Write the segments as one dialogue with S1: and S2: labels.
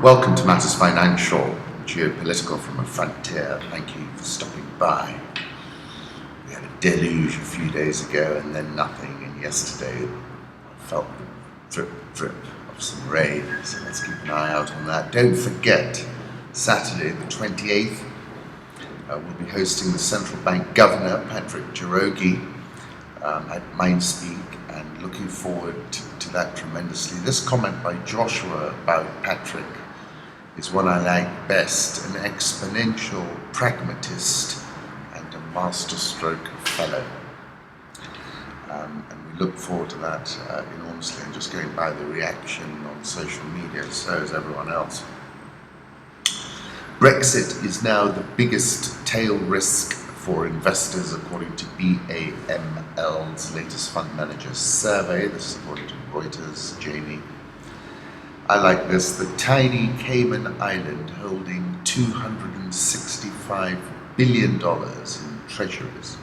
S1: Welcome to Matters Financial, Geopolitical from a Frontier. Thank you for stopping by. We had a deluge a few days ago and then nothing, and yesterday I felt the drip, drip of some rain, so let's keep an eye out on that. Don't forget, Saturday the 28th, we'll be hosting the Central Bank Governor, Patrick Njoroge, at Mindspeak, and looking forward to that tremendously. This comment by Joshua about Patrick is one I like best: an exponential pragmatist and a masterstroke fellow. And we look forward to that enormously, and just going by the reaction on social media, so is everyone else. Brexit is now the biggest tail risk for investors, according to BAML's latest fund managers survey. This is according to Reuters. Jamie, I like this. The tiny Cayman Island holding $265 billion in treasuries.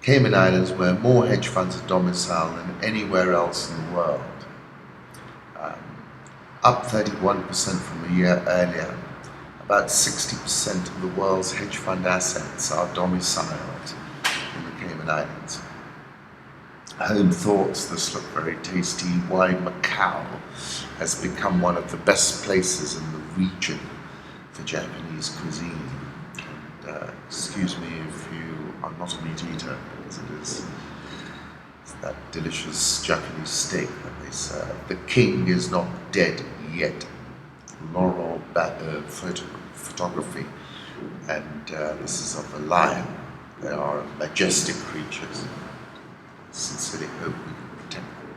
S1: Cayman Islands, where more hedge funds are domiciled than anywhere else in the world, up 31% from a year earlier. About 60% of the world's hedge fund assets are domiciled in the Cayman Islands. Home thoughts, this looked very tasty. Why Macau has become one of the best places in the region for Japanese cuisine. And, excuse me if you are not a meat eater, as it is. It's that delicious Japanese steak that they serve. The king is not dead yet. Laurel photography, and this is of a lion. They are majestic creatures. Sincerely hope we can protect them.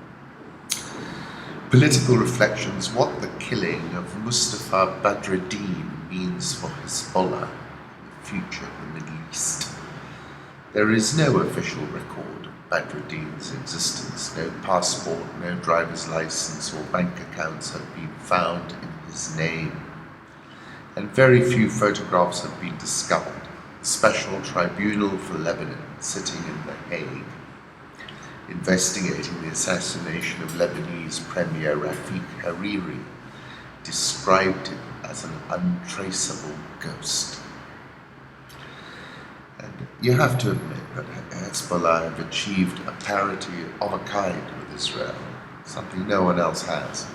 S1: Political reflections: what the killing of Mustafa Badreddine means for Hezbollah and the future of the Middle East. There is no official record of Badreddine's existence. No passport, no driver's license or bank accounts have been found in his name, and very few photographs have been discovered. A special tribunal for Lebanon, sitting in The Hague, investigating the assassination of Lebanese Premier Rafik Hariri, described it as an untraceable ghost. And you have to admit that Hezbollah have achieved a parity of a kind with Israel, something no one else has.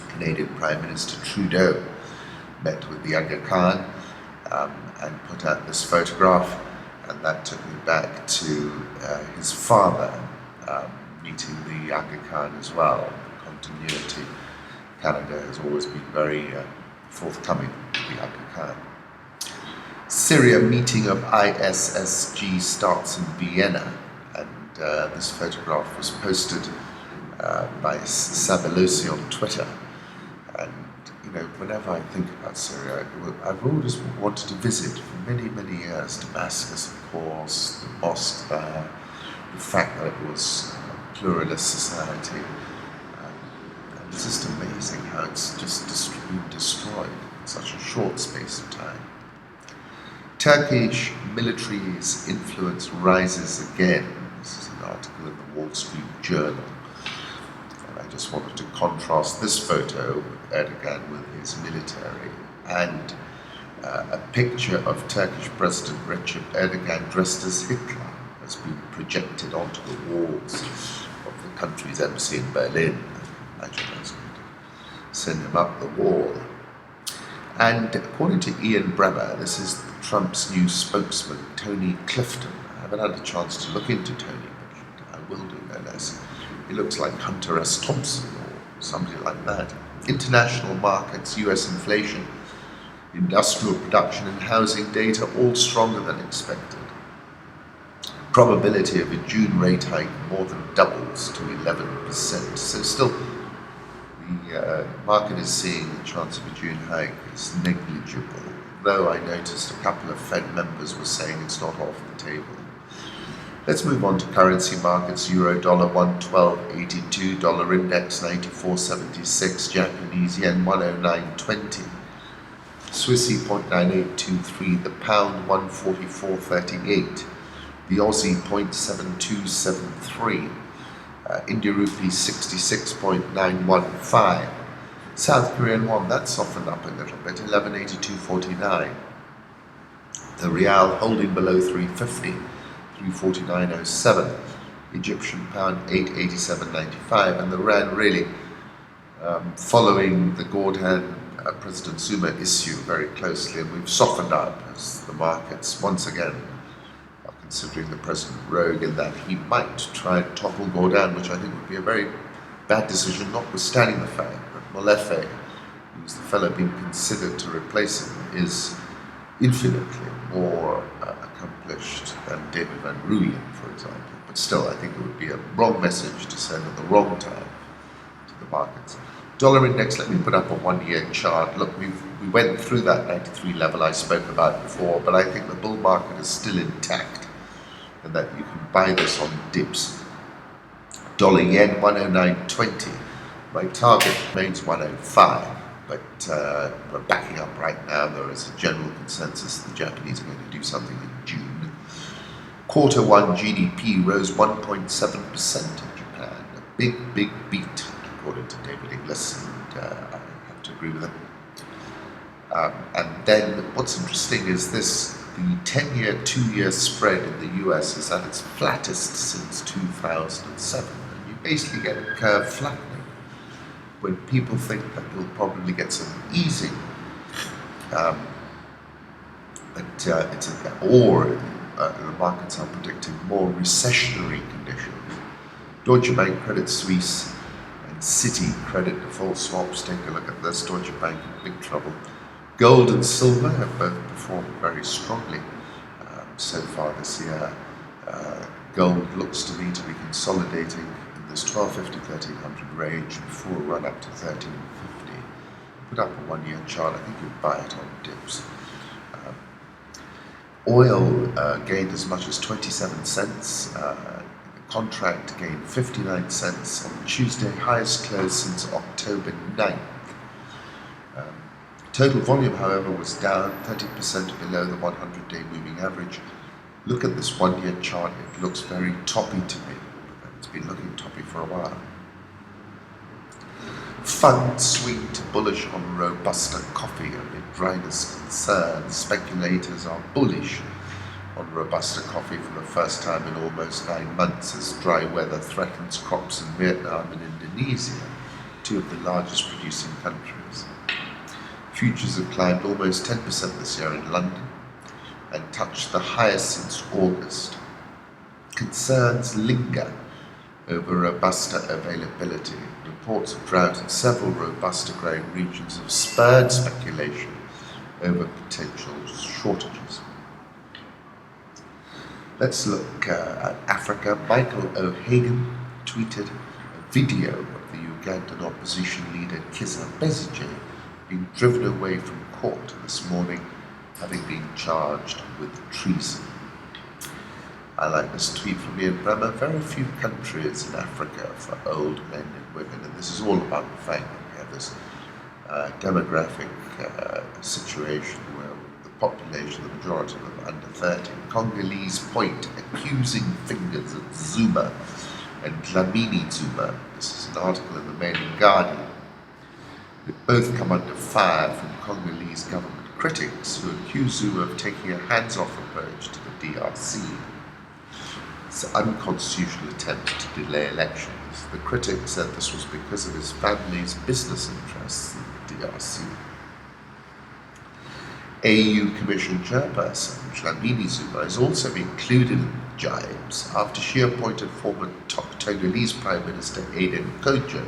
S1: Canadian Prime Minister Trudeau met with the Aga Khan and put out this photograph, and that took me back to his father meeting the Aga Khan as well. Continuity. Canada has always been very forthcoming with the Aga Khan. Syria meeting of ISSG starts in Vienna, and this photograph was posted by Sabelosi on Twitter. And you know, whenever I think about Syria, I've always wanted to visit for many, many years. Damascus, of course, the mosque there, the fact that it was a pluralist society. And it's just amazing how it's just been destroyed in such a short space of time. Turkish military's influence rises again. This is an article in the Wall Street Journal. I just wanted to contrast this photo with Erdogan with his military, and a picture of Turkish President Recep Erdogan dressed as Hitler has been projected onto the walls of the country's embassy in Berlin. I imagine that's going to send him up the wall. And according to Ian Bremmer, this is Trump's new spokesman, Tony Clifton. I haven't had a chance to look into Tony, but I will do no less. He looks like Hunter S. Thompson or somebody like that. International markets, US inflation, industrial production and housing data all stronger than expected. Probability of a June rate hike more than doubles to 11%. So still, the market is seeing the chance of a June hike is negligible, though I noticed a couple of Fed members were saying it's not off the table. Let's move on to currency markets. Euro dollar 112.82, dollar index 94.76, Japanese yen 109.20, Swissy 0.9823, the pound 144.38, the Aussie 0.7273, India rupee 66.915, South Korean won, that softened up a little bit, 1182.49. The Rial holding below 350, 349.07. Egyptian pound 887.95, and the Rand really following the Gordhan President Zuma issue very closely, and we've softened up as the markets once again are considering the President rogue in that he might try and topple Gordhan, which I think would be a very bad decision, notwithstanding the fact that Molefe, who's the fellow being considered to replace him, is infinitely more accomplished than David Van Rooyen, for example. But still, I think it would be a wrong message to send at the wrong time to the markets. Dollar index, let me put up a 1-year chart. Look, we went through that 93 level I spoke about before, but I think the bull market is still intact and that you can buy this on dips. Dollar yen 109.20. My target remains 105, but we're backing up right now. There is a general consensus the Japanese are going to do something in June. Quarter one GDP rose 1.7% in Japan. A big beat, according to David Inglis, and I have to agree with him. And then what's interesting is this, the 10-year, 2-year spread in the US is at its flattest since 2007. And you basically get a curve flattening when people think that you'll probably get some easing, the markets are predicting more recessionary conditions. Deutsche Bank, Credit Suisse, and Citi credit default swaps. Take a look at this. Deutsche Bank in big trouble. Gold and silver have both performed very strongly so far this year. Gold looks to me to be consolidating in this 1250-1300 range before a run up to 1350. Put up a 1-year chart. I think you'd buy it on dips. Oil gained as much as 27 cents. The contract gained 59 cents on Tuesday, highest close since October 9th. Total volume, however, was down 30% below the 100-day moving average. Look at this 1-year chart. It looks very toppy to me. It's been looking toppy for a while. Funds swing to bullish on Robusta coffee amid dryness concerns. Speculators are bullish on Robusta coffee for the first time in almost 9 months as dry weather threatens crops in Vietnam and Indonesia, 2 of the largest producing countries. Futures have climbed almost 10% this year in London and touched the highest since August. Concerns linger over Robusta availability. Reports of drought in several Robusta growing regions have spurred speculation over potential shortages. Let's look at Africa. Michael O'Hagan tweeted a video of the Ugandan opposition leader Kizza Besigye being driven away from court this morning, having been charged with treason. I like this tweet from Ian Bremer. Very few countries in Africa for old men and women, and this is all about the fact that we have this demographic situation where the population, the majority of them, under 30. Congolese point accusing fingers at Zuma and Dlamini Zuma. This is an article in the Mail and Guardian. They both come under fire from Congolese government critics who accuse Zuma of taking a hands-off approach to the DRC. It's an unconstitutional attempt to delay elections. The critics said this was because of his family's business interests in the DRC. AU Commission chairperson Dlamini Zuma has also been included in the jibes after she appointed former Togolese Prime Minister Aden Kojo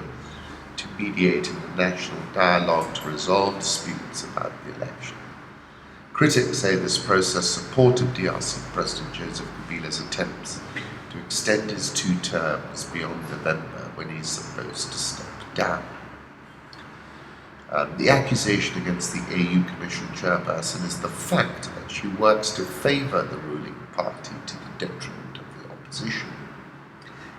S1: to mediate in the national dialogue to resolve disputes about the election. Critics say this process supported DRC President Joseph Kabila's attempts to extend his 2 terms beyond November when he's supposed to step down. The accusation against the AU Commission chairperson is the fact that she works to favour the ruling party to the detriment of the opposition.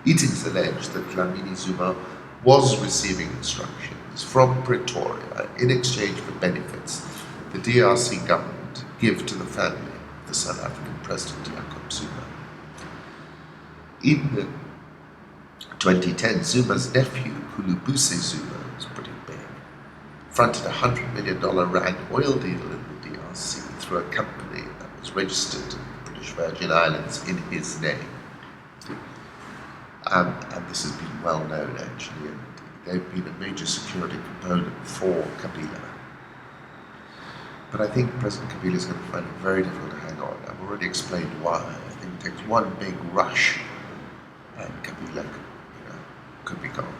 S1: It is alleged that Dlamini Zuma was receiving instructions from Pretoria in exchange for benefits the DRC government give to the family of the South African President Jacob Zuma. In 2010, Zuma's nephew, Kulubuse Zuma, was pretty big. fronted a $100 million rand oil deal in the DRC through a company that was registered in the British Virgin Islands in his name. And this has been well known actually, and they've been a major security component for Kabila. But I think President Kabila is going to find it very difficult to hang on. I've already explained why. I think it takes one big rush and Kabila could be gone.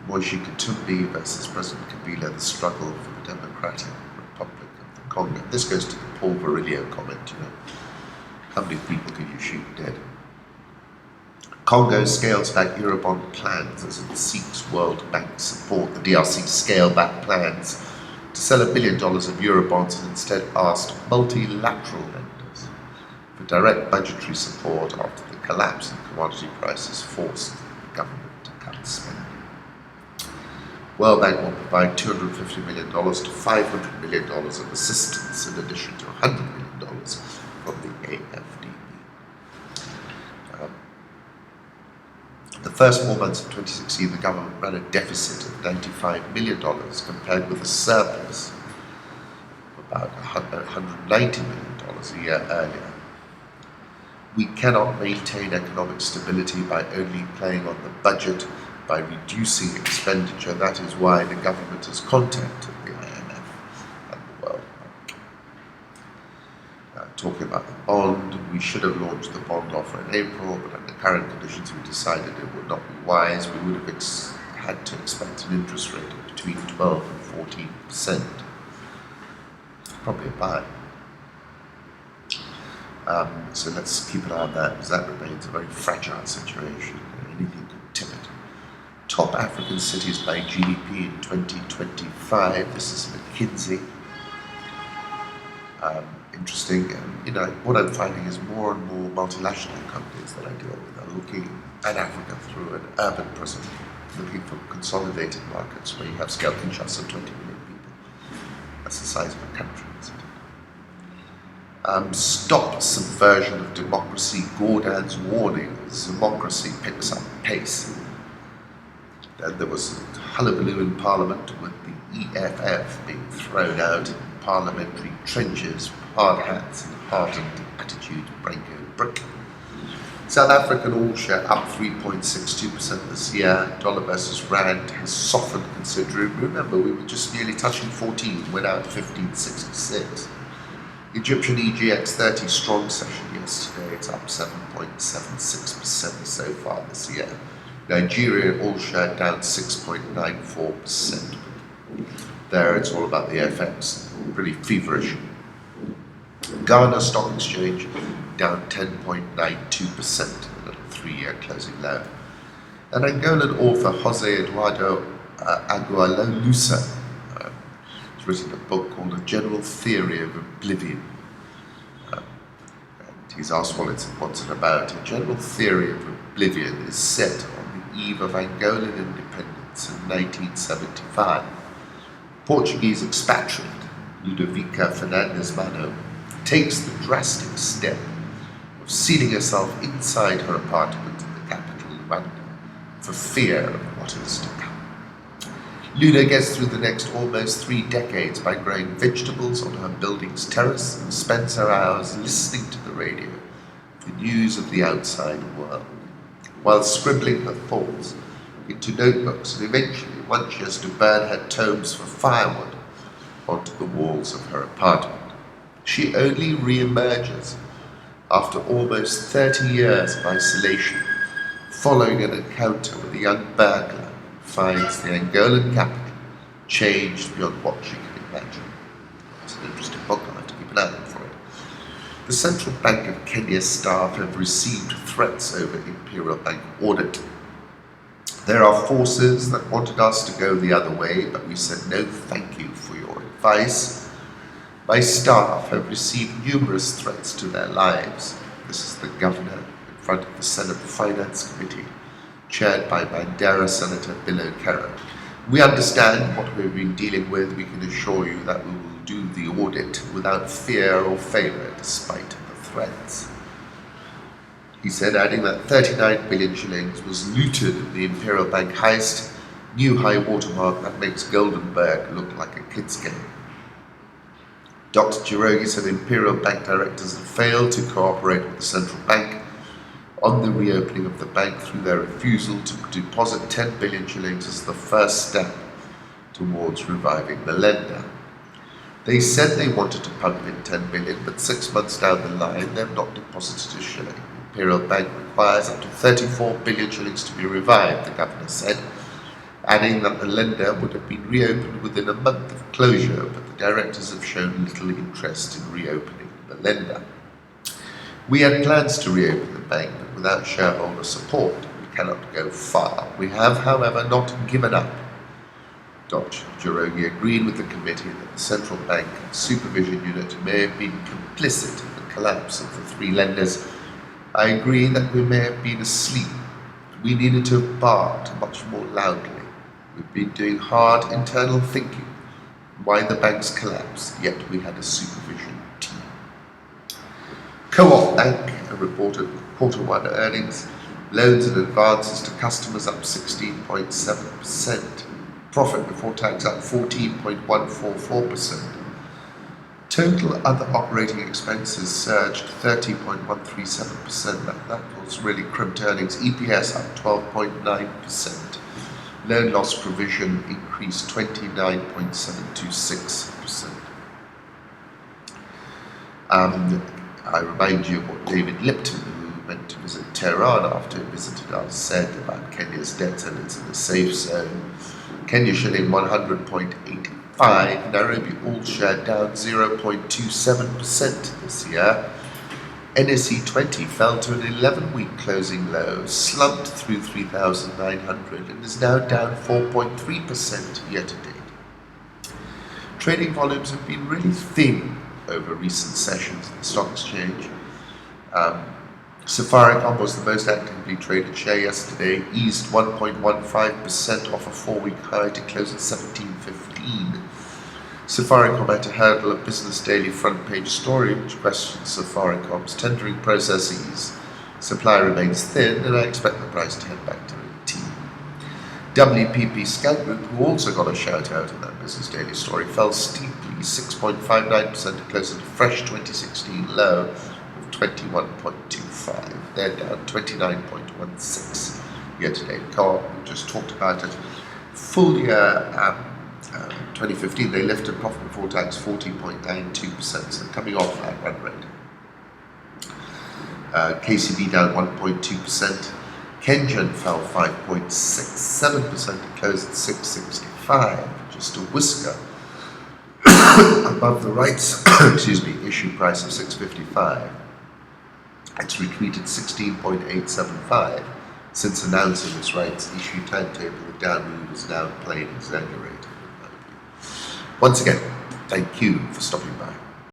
S1: Moishi Katumbi versus President Kabila, the struggle for the Democratic Republic of the Congo. This goes to the Paul Virilio comment, how many people can you shoot dead? Congo scales back Eurobond plans as it seeks World Bank support. The DRC scaled back plans to sell $1 billion of Eurobonds and instead asked multilateral lenders for direct budgetary support after the collapse in commodity prices forced the government to cut spending. World Bank will provide $250 million to $500 million of assistance in addition to $100 million from the AFDB. The first 4 months of 2016, the government ran a deficit of $95 million compared with a surplus of about $190 million a year earlier. We cannot maintain economic stability by only playing on the budget, by reducing expenditure. That is why the government has contacted the IMF and the World Bank. Talking about the bond, we should have launched the bond offer in April, but under current conditions we decided it would not be wise. We would have had to expect an interest rate of between 12 and 14%. Probably a buy. So let's keep an eye on that, because that remains a very fragile situation. Anything could tip it. Top African cities by GDP in 2025. This is McKinsey. Interesting. What I'm finding is more and more multinational companies that I deal with are looking at Africa through an urban prism, looking for consolidated markets where you have scale. Kinshasa, 20 million people. That's the size of a country, isn't it? Stop subversion of democracy. Gordon's warning as democracy picks up pace. Then there was a hullabaloo in Parliament with the EFF being thrown out in parliamentary trenches, hard hats and hardened attitude Branko brick. South African all share up 3.62% this year. Dollar versus rand has softened considerably. Remember, we were just nearly touching 14, went out 15.66. Egyptian EGX 30 strong session yesterday. It's up 7.76% so far this year. Nigeria all share down 6.94%. There it's all about the FX, pretty feverish. Ghana Stock Exchange down 10.92%, a little 3-year closing low. And Angolan author Jose Eduardo Aguilar-Lusa has written a book called A General Theory of Oblivion. And he's asked what's it about. A general theory of oblivion is set on the eve of Angolan independence in 1975. Portuguese expatriate Ludovica Fernandes Mano takes the drastic step of sealing herself inside her apartment in the capital, Luanda, for fear of what is to come. Luda gets through the next almost 3 decades by growing vegetables on her building's terrace and spends her hours listening to the radio for news of the outside world, while scribbling her thoughts into notebooks, and eventually, once she has to burn her tomes for firewood onto the walls of her apartment. She only re-emerges after almost 30 years of isolation, following an encounter with a young burglar who finds the Angolan capital changed beyond what she can imagine. It's an interesting book, I'll have to keep an eye out for it. The Central Bank of Kenya staff have received threats over Imperial Bank audit. There are forces that wanted us to go the other way, but we said no thank you for your advice. My staff have received numerous threats to their lives. This is the governor in front of the Senate Finance Committee, chaired by Bandera Senator Billo Kero. We understand what we've been dealing with. We can assure you that we will do the audit without fear or favor, despite the threats. He said, adding that 39 billion shillings was looted in the Imperial Bank heist New high watermark that makes Goldenberg look like a kid's game. Dr. Girogi said Imperial Bank directors have failed to cooperate with the central bank on the reopening of the bank through their refusal to deposit 10 billion shillings as the first step towards reviving the lender. They said they wanted to pump in 10 billion, but 6 months down the line they've not deposited a shilling. Imperial Bank requires up to 34 billion shillings to be revived, the governor said, adding that the lender would have been reopened within a month of closure, but the directors have shown little interest in reopening the lender. We had plans to reopen the bank, but without shareholder support, we cannot go far. We have, however, not given up. Dr. Girogi agreed with the committee that the central bank supervision unit may have been complicit in the collapse of the three lenders. I agree that we may have been asleep. We needed to have barked much more loudly. We've been doing hard internal thinking why the banks collapsed, yet we had a supervision team. Co-op Bank reported quarter one earnings, loans and advances to customers up 16.7%, profit before tax up 14.144%. Total other operating expenses surged 30.137%. That was really crimped earnings. EPS up 12.9%. Loan loss provision increased 29.726%. I remind you of what David Lipton, who went to visit Tehran after he visited us, said about Kenya's debt, and it's in a safe zone. Kenya shilling 100.85, Nairobi all-share down 0.27% this year. NSE 20 fell to an 11-week closing low, slumped through 3,900 and is now down 4.3% year-to-date. Trading volumes have been really thin over recent sessions at the stock exchange. Safaricom was the most actively traded share yesterday, eased 1.15% off a 4-week high to close at 17.15. Safaricom had to hurdle a Business Daily front page story which questions Safaricom's tendering processes. Supply remains thin, and I expect the price to head back to 18. WPP Scan Group, who also got a shout out in that Business Daily story, fell steeply 6.59% to close at a fresh 2016 low of 21.25. They're down 29.16 year to date. Co-op, we just talked about it. Full year 2015, they lifted profit before tax 40.92%, so coming off that run rate. KCB down 1.2%. Kengen fell 5.67% to close at 665, just a whisker above the rights issue price of 655. It's retreated 16.875 since announcing its rights issue timetable. The down move is now plain exaggerated. Once again, thank you for stopping by.